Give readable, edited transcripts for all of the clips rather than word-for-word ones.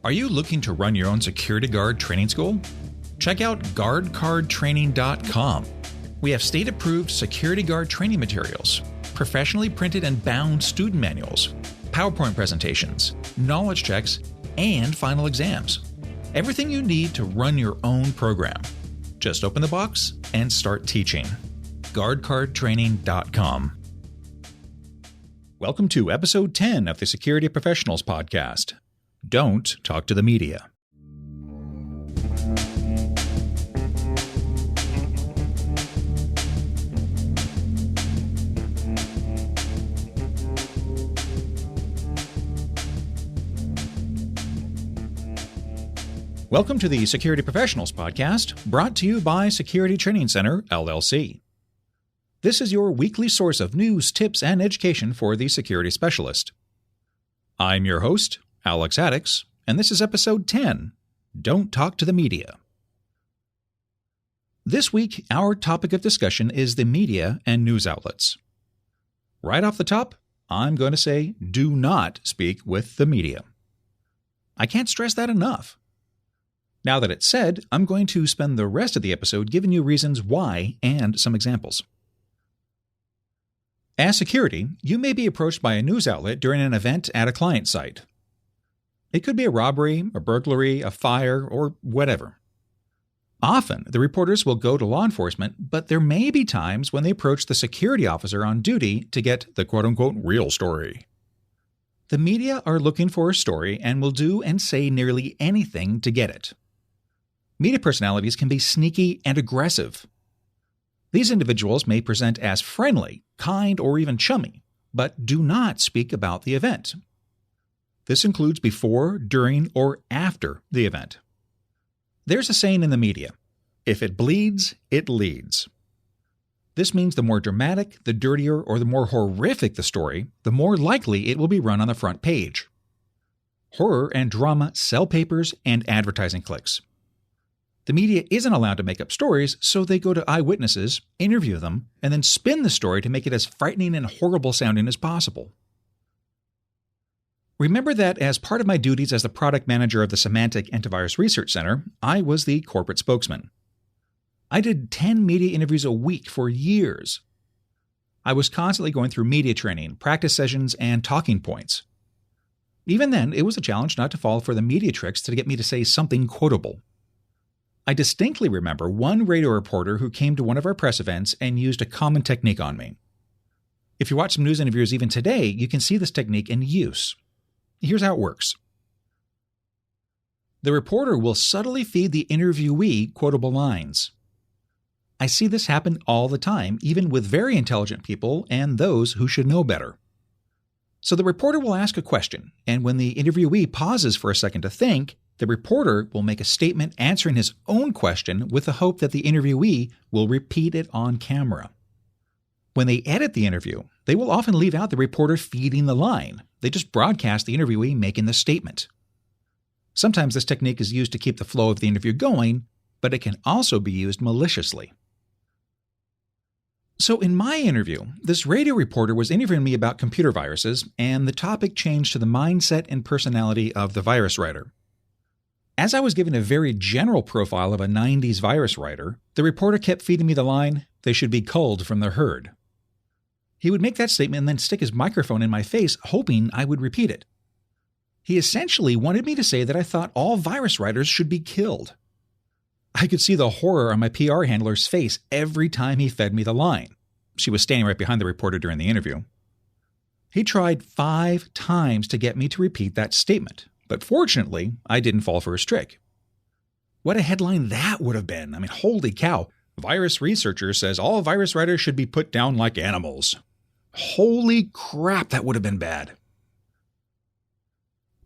Are you looking to run your own security guard training school? Check out guardcardtraining.com. We have state-approved security guard training materials, professionally printed and bound student manuals, PowerPoint presentations, knowledge checks, and final exams. Everything you need to run your own program. Just open the box and start teaching. guardcardtraining.com. Welcome to episode 10 of the Security Professionals Podcast. Don't talk to the media. Welcome to the Security Professionals Podcast, brought to you by Security Training Center, LLC. This is your weekly source of news, tips, and education for the security specialist. I'm your host, Haddox, and this is episode 10, Don't Talk to the Media. This week, our topic of discussion is the media and news outlets. Right off the top, I'm going to say do not speak with the media. I can't stress that enough. Now that it's said, I'm going to spend the rest of the episode giving you reasons why and some examples. As security, you may be approached by a news outlet during an event at a client site. It could be a robbery, a burglary, a fire, or whatever. Often, the reporters will go to law enforcement, but there may be times when they approach the security officer on duty to get the quote-unquote real story. The media are looking for a story and will do and say nearly anything to get it. Media personalities can be sneaky and aggressive. These individuals may present as friendly, kind, or even chummy, but do not speak about the event. This includes before, during, or after the event. There's a saying in the media, if it bleeds, it leads. This means the more dramatic, the dirtier, or the more horrific the story, the more likely it will be run on the front page. Horror and drama sell papers and advertising clicks. The media isn't allowed to make up stories, so they go to eyewitnesses, interview them, and then spin the story to make it as frightening and horrible sounding as possible. Remember that as part of my duties as the product manager of the Semantic Antivirus Research Center, I was the corporate spokesman. I did 10 media interviews a week for years. I was constantly going through media training, practice sessions, and talking points. Even then, it was a challenge not to fall for the media tricks to get me to say something quotable. I distinctly remember one radio reporter who came to one of our press events and used a common technique on me. If you watch some news interviews even today, you can see this technique in use. Here's how it works. The reporter will subtly feed the interviewee quotable lines. I see this happen all the time, even with very intelligent people and those who should know better. So the reporter will ask a question, and when the interviewee pauses for a second to think, the reporter will make a statement answering his own question with the hope that the interviewee will repeat it on camera. When they edit the interview, they will often leave out the reporter feeding the line. They just broadcast the interviewee making the statement. Sometimes this technique is used to keep the flow of the interview going, but it can also be used maliciously. So in my interview, this radio reporter was interviewing me about computer viruses, and the topic changed to the mindset and personality of the virus writer. As I was giving a very general profile of a 90s virus writer, the reporter kept feeding me the line, "They should be culled from the herd." He would make that statement and then stick his microphone in my face, hoping I would repeat it. He essentially wanted me to say that I thought all virus writers should be killed. I could see the horror on my PR handler's face every time he fed me the line. She was standing right behind the reporter during the interview. He tried 5 times to get me to repeat that statement, but fortunately, I didn't fall for his trick. What a headline that would have been. I mean, holy cow. Virus researcher says all virus writers should be put down like animals. Holy crap, that would have been bad.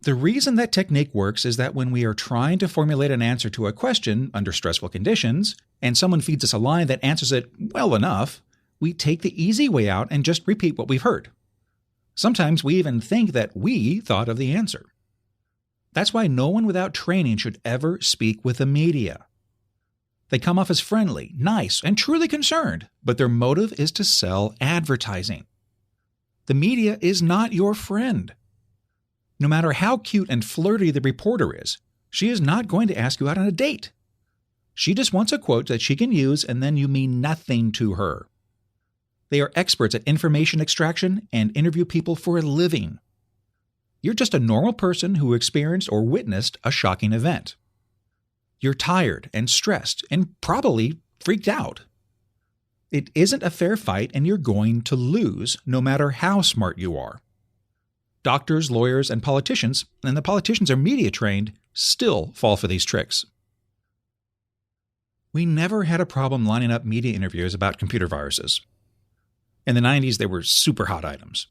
The reason that technique works is that when we are trying to formulate an answer to a question under stressful conditions, and someone feeds us a line that answers it well enough, we take the easy way out and just repeat what we've heard. Sometimes we even think that we thought of the answer. That's why no one without training should ever speak with the media. They come off as friendly, nice, and truly concerned, but their motive is to sell advertising. The media is not your friend. No matter how cute and flirty the reporter is, she is not going to ask you out on a date. She just wants a quote that she can use, and then you mean nothing to her. They are experts at information extraction and interview people for a living. You're just a normal person who experienced or witnessed a shocking event. You're tired and stressed and probably freaked out. It isn't a fair fight, and you're going to lose no matter how smart you are. Doctors, lawyers, and politicians, and the politicians are media trained, still fall for these tricks. We never had a problem lining up media interviews about computer viruses. In the 90s, they were super hot items.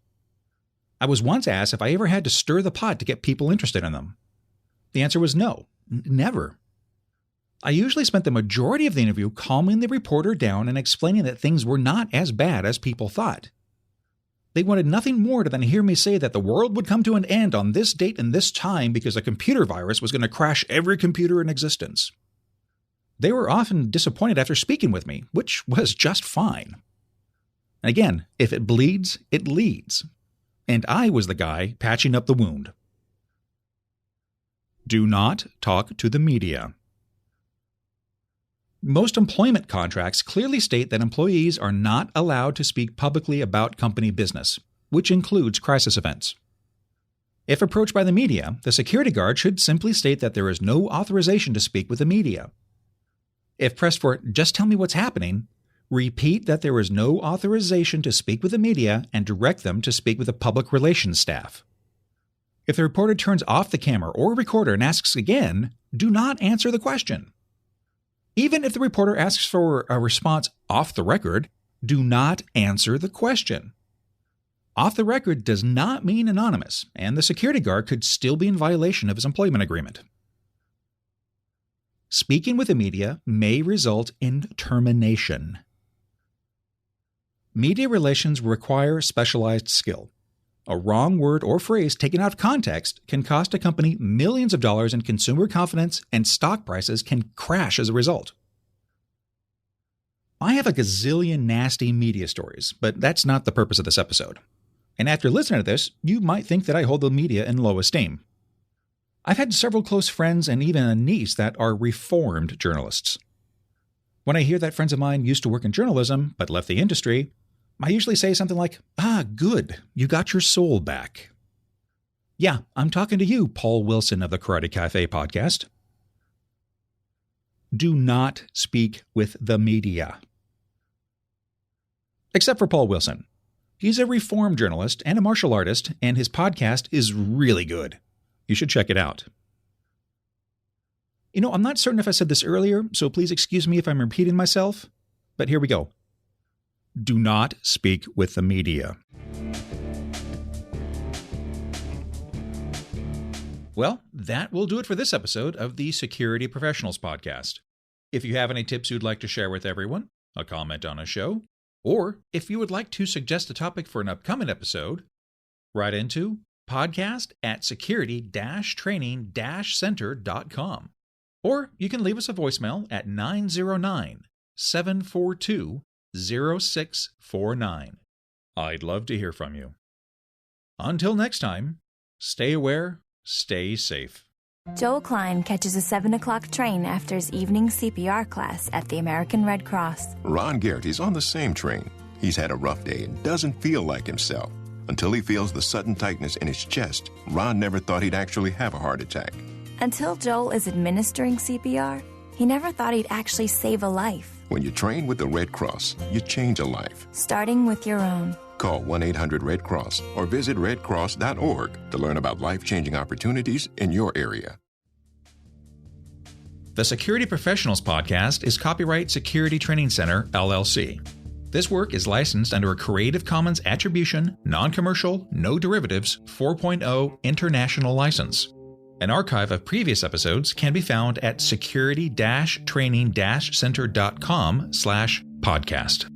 I was once asked if I ever had to stir the pot to get people interested in them. The answer was no, never. I usually spent the majority of the interview calming the reporter down and explaining that things were not as bad as people thought. They wanted nothing more than to hear me say that the world would come to an end on this date and this time because a computer virus was going to crash every computer in existence. They were often disappointed after speaking with me, which was just fine. And again, if it bleeds, it leads. And I was the guy patching up the wound. Do not talk to the media. Most employment contracts clearly state that employees are not allowed to speak publicly about company business, which includes crisis events. If approached by the media, the security guard should simply state that there is no authorization to speak with the media. If pressed for, just tell me what's happening, repeat that there is no authorization to speak with the media and direct them to speak with the public relations staff. If the reporter turns off the camera or recorder and asks again, do not answer the question. Even if the reporter asks for a response off the record, do not answer the question. Off the record does not mean anonymous, and the security guard could still be in violation of his employment agreement. Speaking with the media may result in termination. Media relations require specialized skill. A wrong word or phrase taken out of context can cost a company millions of dollars, and consumer confidence and stock prices can crash as a result. I have a gazillion nasty media stories, but that's not the purpose of this episode. And after listening to this, you might think that I hold the media in low esteem. I've had several close friends and even a niece that are reformed journalists. When I hear that friends of mine used to work in journalism but left the industry, I usually say something like, good, you got your soul back. Yeah, I'm talking to you, Paul Wilson of the Karate Cafe podcast. Do not speak with the media. Except for Paul Wilson. He's a reformed journalist and a martial artist, and his podcast is really good. You should check it out. I'm not certain if I said this earlier, so please excuse me if I'm repeating myself, but here we go. Do not speak with the media. Well, that will do it for this episode of the Security Professionals Podcast. If you have any tips you'd like to share with everyone, a comment on a show, or if you would like to suggest a topic for an upcoming episode, write into podcast@security-training-center.com. Or you can leave us a voicemail at 909-742-0649. I'd love to hear from you. Until next time, stay aware, stay safe. Joel Klein catches a 7 o'clock train after his evening CPR class at the American Red Cross. Ron Garrett's on the same train. He's had a rough day and doesn't feel like himself. Until he feels the sudden tightness in his chest, Ron never thought he'd actually have a heart attack. Until Joel is administering CPR, he never thought he'd actually save a life. When you train with the Red Cross, you change a life. Starting with your own. Call 1-800-RED-CROSS or visit redcross.org to learn about life-changing opportunities in your area. The Security Professionals Podcast is copyright Security Training Center, LLC. This work is licensed under a Creative Commons Attribution, Non-Commercial, No Derivatives 4.0 International License. An archive of previous episodes can be found at security-training-center.com/podcast.